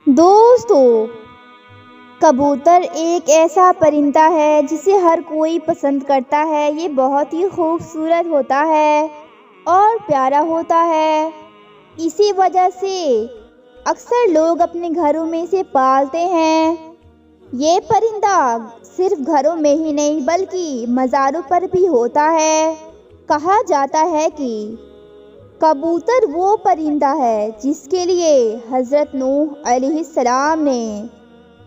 دوستو، کبوتر ایک ایسا پرندہ ہے جسے ہر کوئی پسند کرتا ہے۔ یہ بہت ہی خوبصورت ہوتا ہے اور پیارا ہوتا ہے۔ اسی وجہ سے اکثر لوگ اپنے گھروں میں اسے پالتے ہیں۔ یہ پرندہ صرف گھروں میں ہی نہیں بلکہ مزاروں پر بھی ہوتا ہے۔ کہا جاتا ہے کہ کبوتر وہ پرندہ ہے جس کے لیے حضرت نوح علیہ السلام نے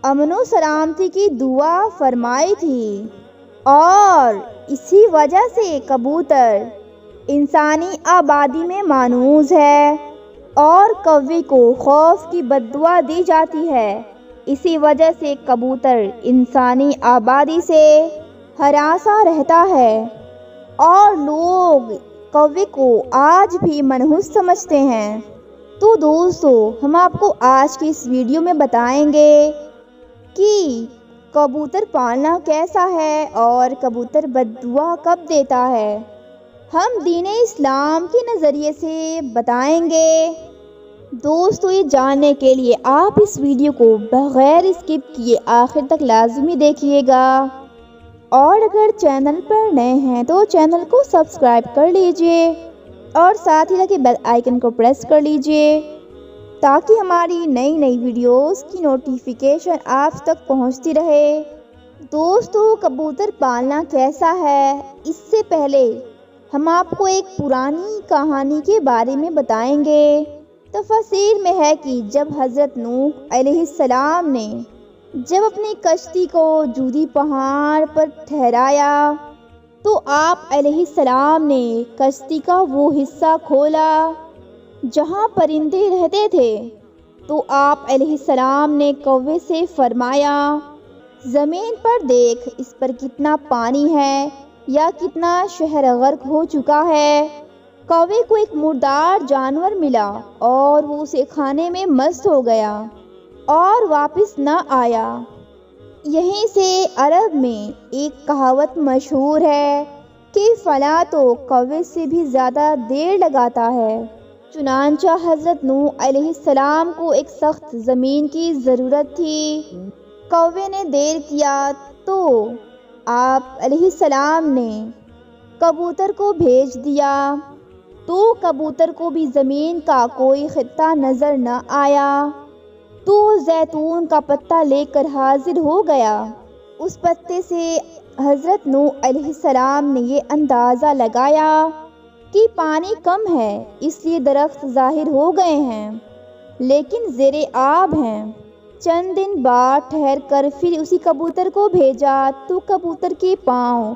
امن و سلامتی کی دعا فرمائی تھی، اور اسی وجہ سے کبوتر انسانی آبادی میں مانوس ہے اور کوے کو خوف کی بد دعا دی جاتی ہے۔ اسی وجہ سے کبوتر انسانی آبادی سے ہراساں رہتا ہے اور لوگ کوے کو آج بھی منحوس سمجھتے ہیں۔ تو دوستو، ہم آپ کو آج کی اس ویڈیو میں بتائیں گے کہ کبوتر پالنا کیسا ہے اور کبوتر بد دعا کب دیتا ہے۔ ہم دین اسلام کے نظریے سے بتائیں گے۔ دوستو، یہ جاننے کے لیے آپ اس ویڈیو کو بغیر اسکپ کیے آخر تک لازمی دیکھیے گا، اور اگر چینل پر نئے ہیں تو چینل کو سبسکرائب کر لیجئے اور ساتھ ہی لگے بیل آئیکن کو پریس کر لیجئے تاکہ ہماری نئی ویڈیوز کی نوٹیفیکیشن آپ تک پہنچتی رہے۔ دوستو، کبوتر پالنا کیسا ہے، اس سے پہلے ہم آپ کو ایک پرانی کہانی کے بارے میں بتائیں گے۔ تفسیر میں ہے کہ جب حضرت نوح علیہ السلام نے جب اپنی کشتی کو جودی پہاڑ پر ٹھہرایا تو آپ علیہ السلام نے کشتی کا وہ حصہ کھولا جہاں پرندے رہتے تھے، تو آپ علیہ السلام نے کوے سے فرمایا، زمین پر دیکھ، اس پر کتنا پانی ہے یا کتنا شہر غرق ہو چکا ہے۔ کوے کو ایک مردار جانور ملا اور وہ اسے کھانے میں مست ہو گیا اور واپس نہ آیا۔ یہیں سے عرب میں ایک کہاوت مشہور ہے کہ فلاں تو کوے سے بھی زیادہ دیر لگاتا ہے۔ چنانچہ حضرت نوح علیہ السلام کو ایک سخت زمین کی ضرورت تھی۔ کوے نے دیر کیا تو آپ علیہ السلام نے کبوتر کو بھیج دیا، تو کبوتر کو بھی زمین کا کوئی خطہ نظر نہ آیا، تو زیتون کا پتا لے کر حاضر ہو گیا۔ اس پتے سے حضرت نوح علیہ السلام نے یہ اندازہ لگایا کہ پانی کم ہے، اس لیے درخت ظاہر ہو گئے ہیں لیکن زیر آب ہیں۔ چند دن بعد ٹھہر کر پھر اسی کبوتر کو بھیجا تو کبوتر کے پاؤں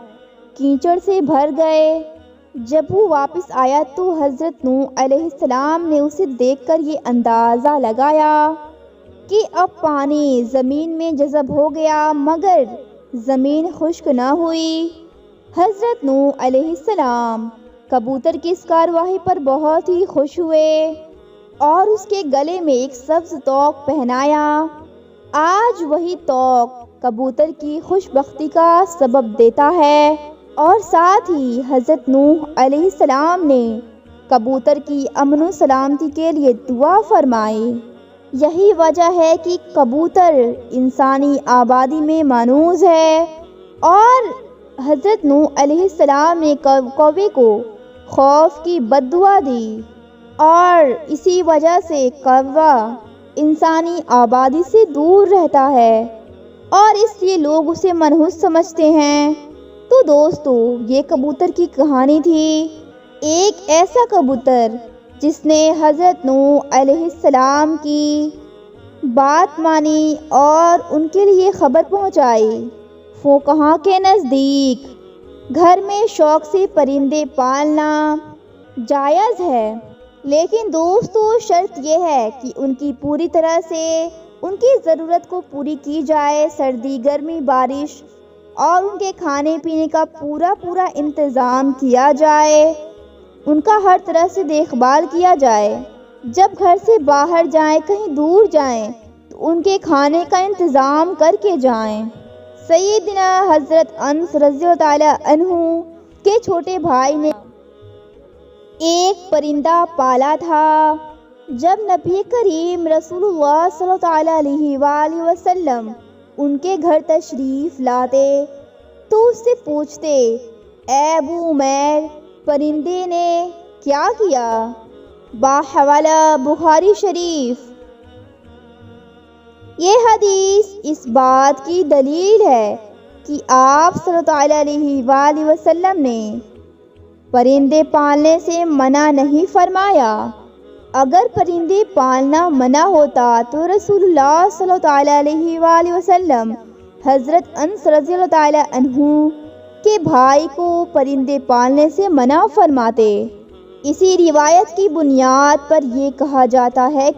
کیچڑ سے بھر گئے۔ جب وہ واپس آیا تو حضرت نوح علیہ السلام نے اسے دیکھ کر یہ اندازہ لگایا کہ اب پانی زمین میں جذب ہو گیا مگر زمین خشک نہ ہوئی۔ حضرت نوح علیہ السلام کبوتر کی اس کارروائی پر بہت ہی خوش ہوئے اور اس کے گلے میں ایک سبز توق پہنایا۔ آج وہی توق کبوتر کی خوش بختی کا سبب دیتا ہے، اور ساتھ ہی حضرت نوح علیہ السلام نے کبوتر کی امن و سلامتی کے لیے دعا فرمائی۔ یہی وجہ ہے کہ کبوتر انسانی آبادی میں مانوس ہے، اور حضرت نوح علیہ السلام نے کوے کو خوف کی بد دعا دی، اور اسی وجہ سے کوہ انسانی آبادی سے دور رہتا ہے اور اس لیے لوگ اسے منحوس سمجھتے ہیں۔ تو دوستو، یہ کبوتر کی کہانی تھی۔ ایک ایسا کبوتر جس نے حضرت نوح علیہ السلام کی بات مانی اور ان کے لیے خبر پہنچائی۔ فقہا کے نزدیک گھر میں شوق سے پرندے پالنا جائز ہے، لیکن دوستو شرط یہ ہے کہ ان کی پوری طرح سے ان کی ضرورت کو پوری کی جائے۔ سردی، گرمی، بارش اور ان کے کھانے پینے کا پورا انتظام کیا جائے، ان کا ہر طرح سے دیکھ بھال کیا جائے۔ جب گھر سے باہر جائیں، کہیں دور جائیں تو ان کے کھانے کا انتظام کر کے جائیں۔ سیدنا حضرت انس رضی اللہ تعالیٰ عنہ کے چھوٹے بھائی نے ایک پرندہ پالا تھا جب نبی کریم رسول اللہ صلی اللہ علیہ وآلہ وسلم ان کے گھر تشریف لاتے تو اس سے پوچھتے، اے ابو عمیر، پرندے نے کیا کیا؟ باحوالہ بخاری شریف۔ یہ حدیث اس بات کی دلیل ہے کہ آپ صلی اللہ علیہ وآلہ وسلم نے پرندے پالنے سے منع نہیں فرمایا۔ اگر پرندے پالنا منع ہوتا تو رسول اللہ صلی اللہ علیہ وآلہ وسلم حضرت انس رضی اللہ تعالیٰ عنہ کے بھائی کو پرندے پالنے سے منع فرماتے۔ اسی روایت کی بنیاد پر یہ کہا جاتا ہے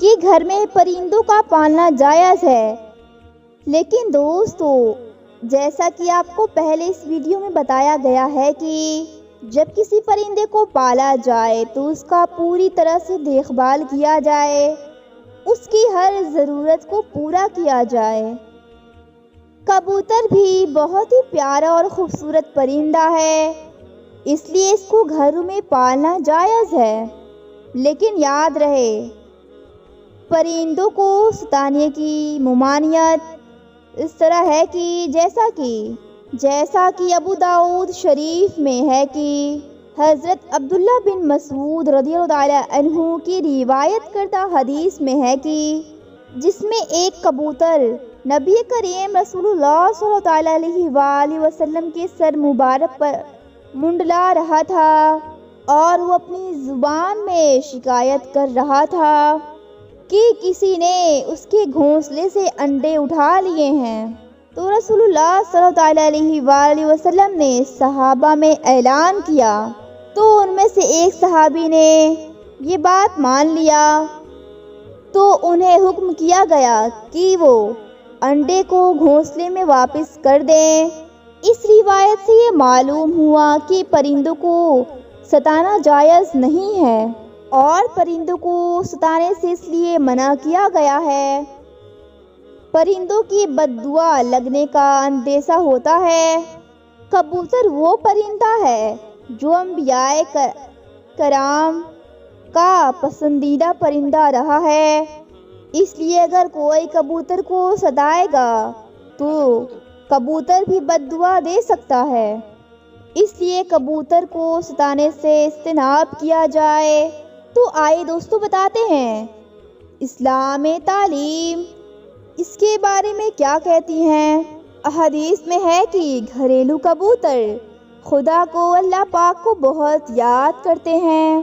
کہ گھر میں پرندوں کا پالنا جائز ہے۔ لیکن دوستو، جیسا کہ آپ کو پہلے اس ویڈیو میں بتایا گیا ہے کہ جب کسی پرندے کو پالا جائے تو اس کا پوری طرح سے دیکھ بھال کیا جائے، اس کی ہر ضرورت کو پورا کیا جائے۔ کبوتر بھی بہت ہی پیارا اور خوبصورت پرندہ ہے، اس لیے اس کو گھروں میں پالنا جائز ہے۔ لیکن یاد رہے، پرندوں کو ستانے کی ممانعت اس طرح ہے کہ جیسا کہ ابو داؤد شریف میں ہے کہ حضرت عبداللہ بن مسعود رضی اللہ عنہ کی روایت کردہ حدیث میں ہے کہ جس میں ایک کبوتر نبی کریم رسول اللہ صلی اللہ علیہ وآلہ وسلم کے سر مبارک پر منڈلا رہا تھا اور وہ اپنی زبان میں شکایت کر رہا تھا کہ کسی نے اس کے گھونسلے سے انڈے اٹھا لیے ہیں، تو رسول اللہ صلی اللہ علیہ وآلہ وسلم نے صحابہ میں اعلان کیا، تو ان میں سے ایک صحابی نے یہ بات مان لیا، تو انہیں حکم کیا گیا کہ وہ انڈے کو گھونسلے میں واپس کر دیں۔ اس روایت سے یہ معلوم ہوا کہ پرندوں کو ستانا جائز نہیں ہے، اور پرندوں کو ستانے سے اس لیے منع کیا گیا ہے، پرندوں کی بد دعا لگنے کا اندیشہ ہوتا ہے۔ کبوتر وہ پرندہ ہے جو انبیاء کرام کا پسندیدہ پرندہ رہا ہے، اس لیے اگر کوئی کبوتر کو ستائے گا تو کبوتر بھی بد دعا دے سکتا ہے، اس لیے کبوتر کو ستانے سے اجتناب کیا جائے۔ تو آئے دوستو بتاتے ہیں اسلام تعلیم اس کے بارے میں کیا کہتی ہیں۔ احادیث میں ہے کہ گھریلو کبوتر خدا کو، اللہ پاک کو بہت یاد کرتے ہیں،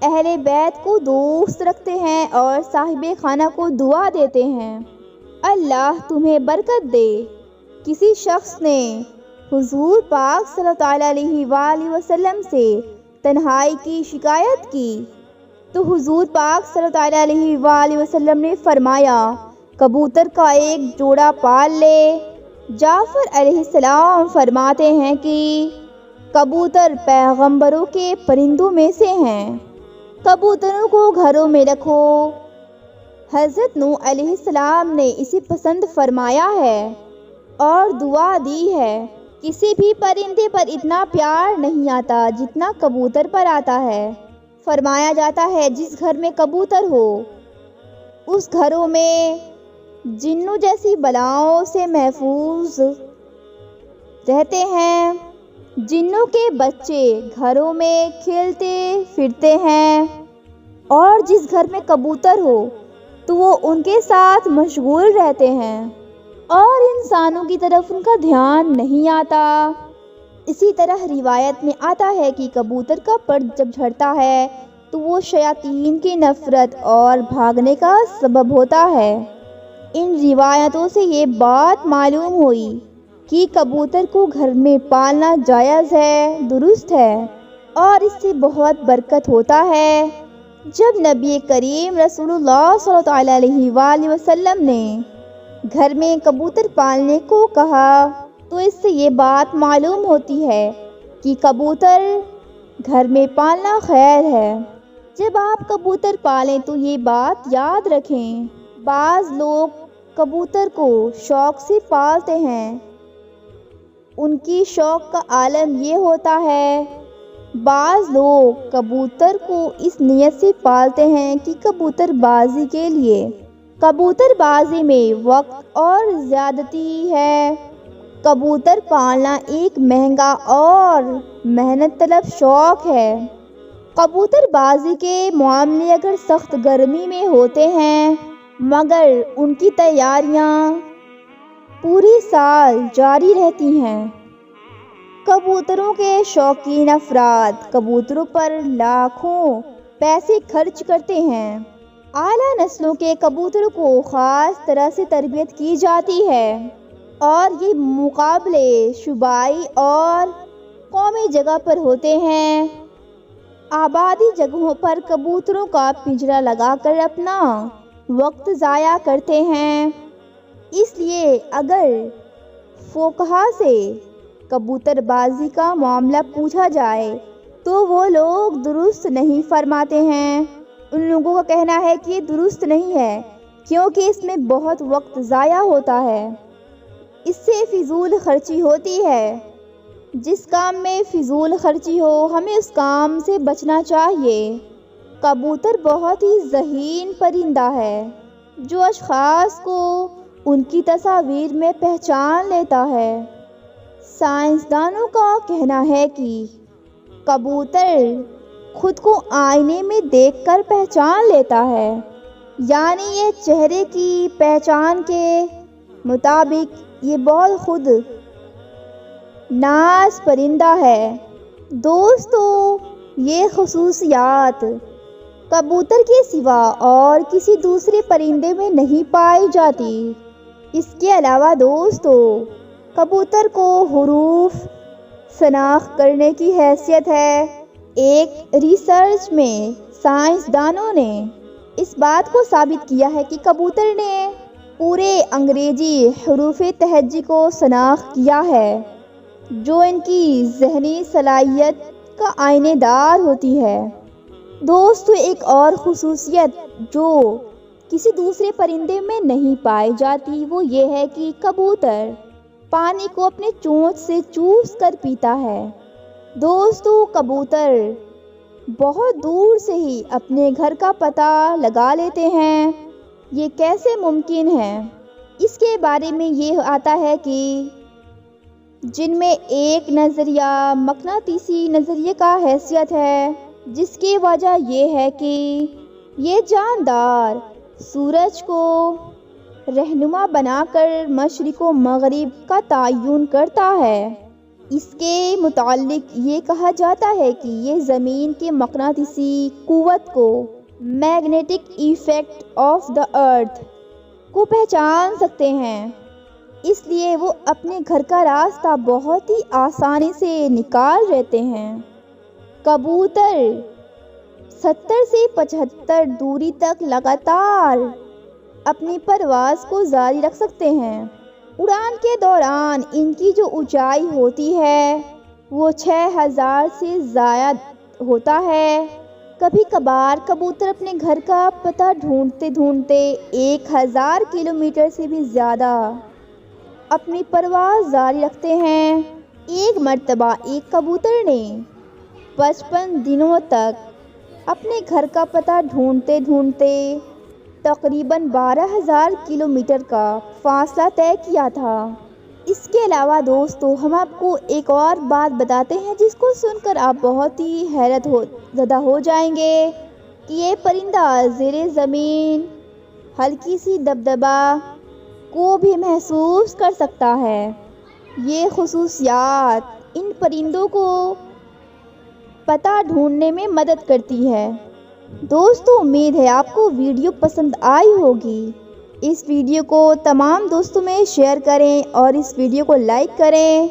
اہل بیت کو دوست رکھتے ہیں اور صاحب خانہ کو دعا دیتے ہیں، اللہ تمہیں برکت دے۔ کسی شخص نے حضور پاک صلی اللہ علیہ وآلہ وسلم سے تنہائی کی شکایت کی، تو حضور پاک صلی اللہ علیہ وآلہ وسلم نے فرمایا، کبوتر کا ایک جوڑا پال لے۔ جعفر علیہ السلام فرماتے ہیں کہ کبوتر پیغمبروں کے پرندوں میں سے ہیں، کبوتروں کو گھروں میں رکھو۔ حضرت نوح علیہ السلام نے اسے پسند فرمایا ہے اور دعا دی ہے، کسی بھی پرندے پر اتنا پیار نہیں آتا جتنا کبوتر پر آتا ہے۔ فرمایا جاتا ہے جس گھر میں کبوتر ہو اس گھروں میں جنوں جیسی بلاؤں سے محفوظ رہتے ہیں، جنوں کے بچے گھروں میں کھیلتے پھرتے ہیں، اور جس گھر میں کبوتر ہو تو وہ ان کے ساتھ مشغول رہتے ہیں اور انسانوں کی طرف ان کا دھیان نہیں آتا۔ اسی طرح روایت میں آتا ہے کہ کبوتر کا پر جب جھڑتا ہے تو وہ شیاطین کی نفرت اور بھاگنے کا سبب ہوتا ہے۔ ان روایتوں سے یہ بات معلوم ہوئی کہ کبوتر کو گھر میں پالنا جائز ہے، درست ہے، اور اس سے بہت برکت ہوتا ہے۔ جب نبی کریم رسول اللہ صلی اللہ علیہ وآلہ وسلم نے گھر میں کبوتر پالنے کو کہا تو اس سے یہ بات معلوم ہوتی ہے کہ کبوتر گھر میں پالنا خیر ہے۔ جب آپ کبوتر پالیں تو یہ بات یاد رکھیں، بعض لوگ کبوتر کو شوق سے پالتے ہیں، ان کی شوق کا عالم یہ ہوتا ہے بعض لوگ کبوتر کو اس نیت سے پالتے ہیں کہ کبوتر بازی کے لیے۔ کبوتر بازی میں وقت اور زیادتی ہے۔ کبوتر پالنا ایک مہنگا اور محنت طلب شوق ہے۔ کبوتر بازی کے معاملے اگر سخت گرمی میں ہوتے ہیں مگر ان کی تیاریاں پوری سال جاری رہتی ہیں۔ کبوتروں کے شوقین افراد کبوتروں پر لاکھوں پیسے خرچ کرتے ہیں۔ اعلیٰ نسلوں کے کبوتروں کو خاص طرح سے تربیت کی جاتی ہے اور یہ مقابلے صوبائی اور قومی جگہ پر ہوتے ہیں۔ آبادی جگہوں پر کبوتروں کا پنجرہ لگا کر اپنا وقت ضائع کرتے ہیں۔ اس لیے اگر فقہا سے کبوتر بازی کا معاملہ پوچھا جائے تو وہ لوگ درست نہیں فرماتے ہیں۔ ان لوگوں کا کہنا ہے کہ یہ درست نہیں ہے کیونکہ اس میں بہت وقت ضائع ہوتا ہے، اس سے فضول خرچی ہوتی ہے۔ جس کام میں فضول خرچی ہو ہمیں اس کام سے بچنا چاہیے۔ کبوتر بہت ہی ذہین پرندہ ہے جو اشخاص کو ان کی تصاویر میں پہچان لیتا ہے۔ سائنسدانوں کا کہنا ہے کہ کبوتر خود کو آئینے میں دیکھ کر پہچان لیتا ہے، یعنی یہ چہرے کی پہچان کے مطابق یہ بہت خود ناز پرندہ ہے۔ دوستو، یہ خصوصیات کبوتر کے سوا اور کسی دوسرے پرندے میں نہیں پائی جاتی۔ اس کے علاوہ دوستو، کبوتر کو حروف شناخت کرنے کی حیثیت ہے۔ ایک ریسرچ میں سائنسدانوں نے اس بات کو ثابت کیا ہے کہ کبوتر نے پورے انگریزی حروف تہجی کو شناخت کیا ہے جو ان کی ذہنی صلاحیت کا آئینہ دار ہوتی ہے۔ دوستو، ایک اور خصوصیت جو کسی دوسرے پرندے میں نہیں پائی جاتی وہ یہ ہے کہ کبوتر پانی کو اپنے چونچ سے چوس کر پیتا ہے۔ دوستو، کبوتر بہت دور سے ہی اپنے گھر کا پتہ لگا لیتے ہیں۔ یہ کیسے ممکن ہے؟ اس کے بارے میں یہ آتا ہے کہ جن میں ایک نظریہ مقناطیسی نظریے کا حیثیت ہے، جس کی وجہ یہ ہے کہ یہ جاندار سورج کو رہنما بنا کر مشرق و مغرب کا تعین کرتا ہے۔ اس کے متعلق یہ کہا جاتا ہے کہ یہ زمین کے مقناطیسی قوت کو میگنیٹک ایفیکٹ آف دا ارتھ کو پہچان سکتے ہیں، اس لیے وہ اپنے گھر کا راستہ بہت ہی آسانی سے نکال لیتے ہیں۔ کبوتر 70 سے 75 دوری تک لگاتار اپنی پرواز کو جاری رکھ سکتے ہیں۔ اڑان کے دوران ان کی جو اونچائی ہوتی ہے وہ 6000 سے زائد ہوتا ہے۔ کبھی کبھار کبوتر اپنے گھر کا پتہ ڈھونڈتے ڈھونڈتے 1000 کلومیٹر سے بھی زیادہ اپنی پرواز جاری رکھتے ہیں۔ ایک مرتبہ ایک کبوتر نے 55 دنوں تک اپنے گھر کا پتہ ڈھونڈتے ڈھونڈتے تقریباً 12000 کلومیٹر کا فاصلہ طے کیا تھا۔ اس کے علاوہ دوستو، ہم آپ کو ایک اور بات بتاتے ہیں جس کو سن کر آپ بہت ہی حیرت زدہ ہو جائیں گے کہ یہ پرندہ زیر زمین ہلکی سی دبدبہ کو بھی محسوس کر سکتا ہے۔ یہ خصوصیات ان پرندوں کو پتہ ڈھونڈنے میں مدد کرتی ہے۔ دوستو، امید ہے آپ کو ویڈیو پسند آئی ہوگی۔ اس ویڈیو کو تمام دوستوں میں شیئر کریں اور اس ویڈیو کو لائک کریں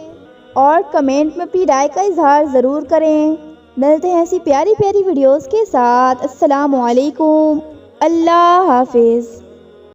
اور کمنٹ میں اپنی رائے کا اظہار ضرور کریں۔ ملتے ہیں ایسی پیاری پیاری ویڈیوز کے ساتھ۔ السلام علیکم، اللہ حافظ۔